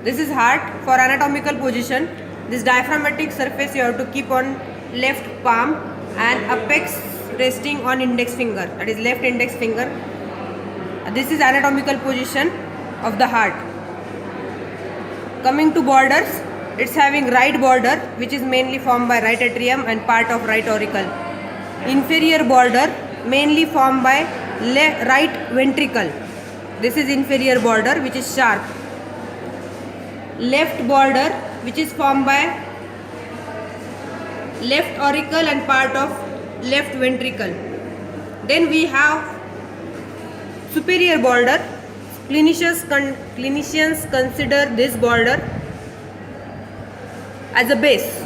This is heart. For anatomical position, this diaphragmatic surface you have to keep on left palm and apex resting on index finger, that is left index finger. This is anatomical position of the heart. Coming to borders, it's having right border which is mainly formed by right atrium and part of right auricle. Inferior border mainly formed by right ventricle. This is inferior border which is sharp. Left border which is formed by left auricle and part of left ventricle. Then we have superior border. Clinicians consider this border as a base.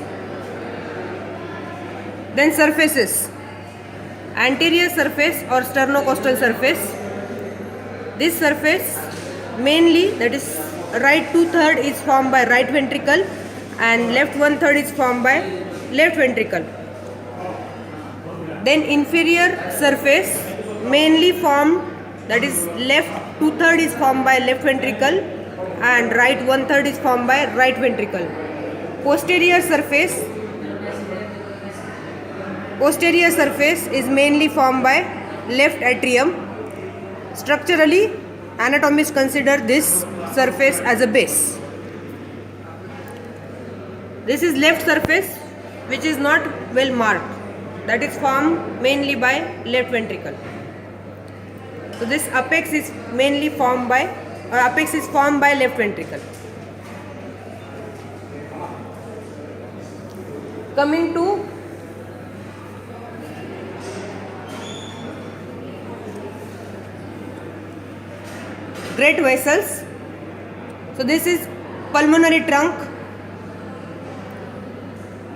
Then surfaces. Anterior surface or sternocostal surface. This surface mainly, that is right 2/3 is formed by right ventricle and left 1/3 is formed by left ventricle. Then inferior surface mainly formed, that is left 2/3 is formed by left ventricle and right 1/3 is formed by right ventricle. Posterior surface is mainly formed by left atrium. Structurally, anatomists consider this surface as a base. This is left surface which is not well marked, that is formed mainly by left ventricle. So this apex is mainly formed by, or apex is formed by left ventricle. Coming to great vessels. So this is pulmonary trunk.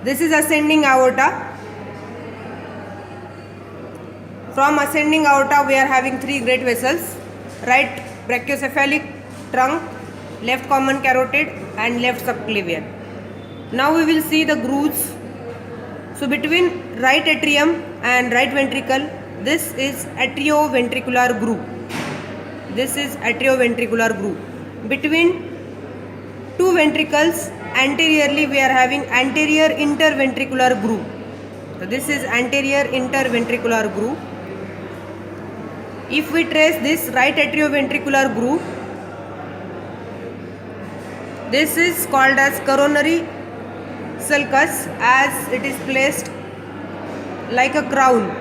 This is ascending aorta. From ascending aorta we are having three great vessels: right brachiocephalic trunk, left common carotid and left subclavian. Now we will see the grooves. So between right atrium and right ventricle, this is atrioventricular groove. This is atrioventricular groove. Between two ventricles anteriorly we are having anterior interventricular groove. So this is anterior interventricular groove. If we trace this right atrioventricular groove, this is called as coronary sulcus, as it is placed like a crown.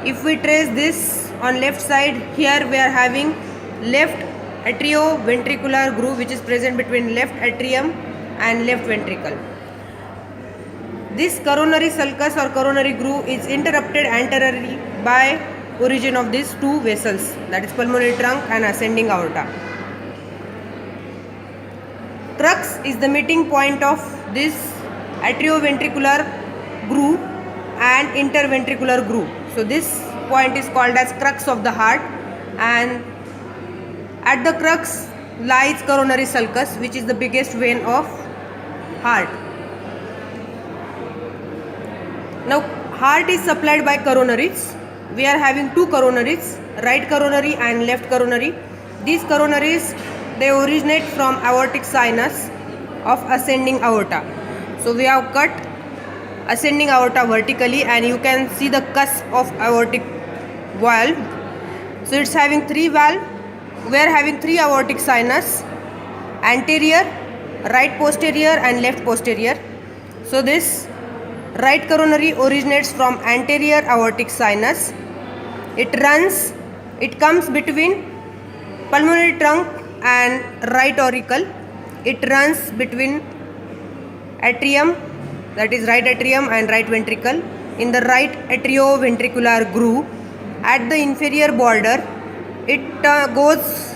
If we trace this on left side, here we are having left atrioventricular groove which is present between left atrium and left ventricle. This coronary sulcus or coronary groove is interrupted anteriorly by origin of these two vessels, that is pulmonary trunk and ascending aorta. Crux is the meeting point of this atrioventricular groove and interventricular groove. So this point is called as crux of the heart, and at the crux lies coronary sulcus, which is the biggest vein of heart. Now heart is supplied by coronaries. We are having two coronaries, right coronary and left coronary. These coronaries, they originate from aortic sinus of ascending aorta. So we have cut ascending aorta vertically and you can see the cusp of aortic valve. So it's having three valves. We are having three aortic sinus: anterior, right posterior and left posterior. So this right coronary originates from anterior aortic sinus. It comes between pulmonary trunk and right auricle. It runs between atrium, that is right atrium and right ventricle, in the right atrioventricular groove. At the inferior border, it goes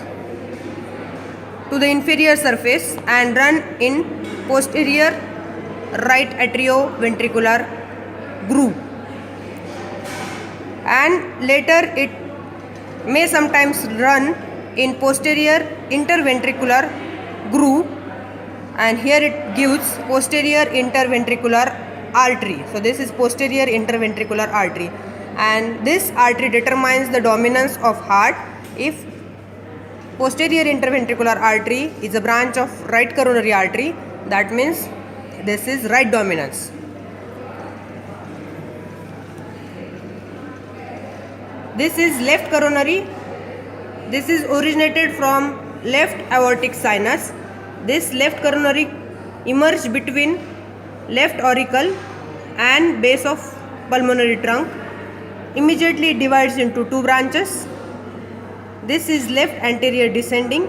to the inferior surface and run in posterior right atrioventricular groove, and later it may sometimes run in posterior interventricular groove, and here it gives posterior interventricular artery. So this is posterior interventricular artery, and this artery determines the dominance of heart. If Posterior interventricular artery is a branch of right coronary artery. That means this is right dominance. This is left coronary. This is originated from left aortic sinus. This left coronary emerged between left auricle and base of pulmonary trunk. Immediately divides into two branches. This is left anterior descending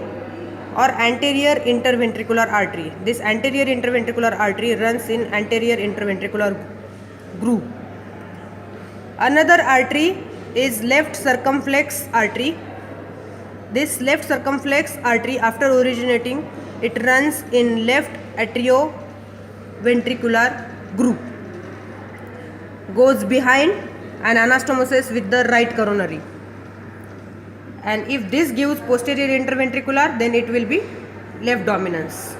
or anterior interventricular artery. This anterior interventricular artery runs in anterior interventricular groove. Another artery is left circumflex artery. This left circumflex artery, after originating, it runs in left atrioventricular groove, goes behind an anastomosis with the right coronary, and if this gives posterior interventricular, then it will be left dominance.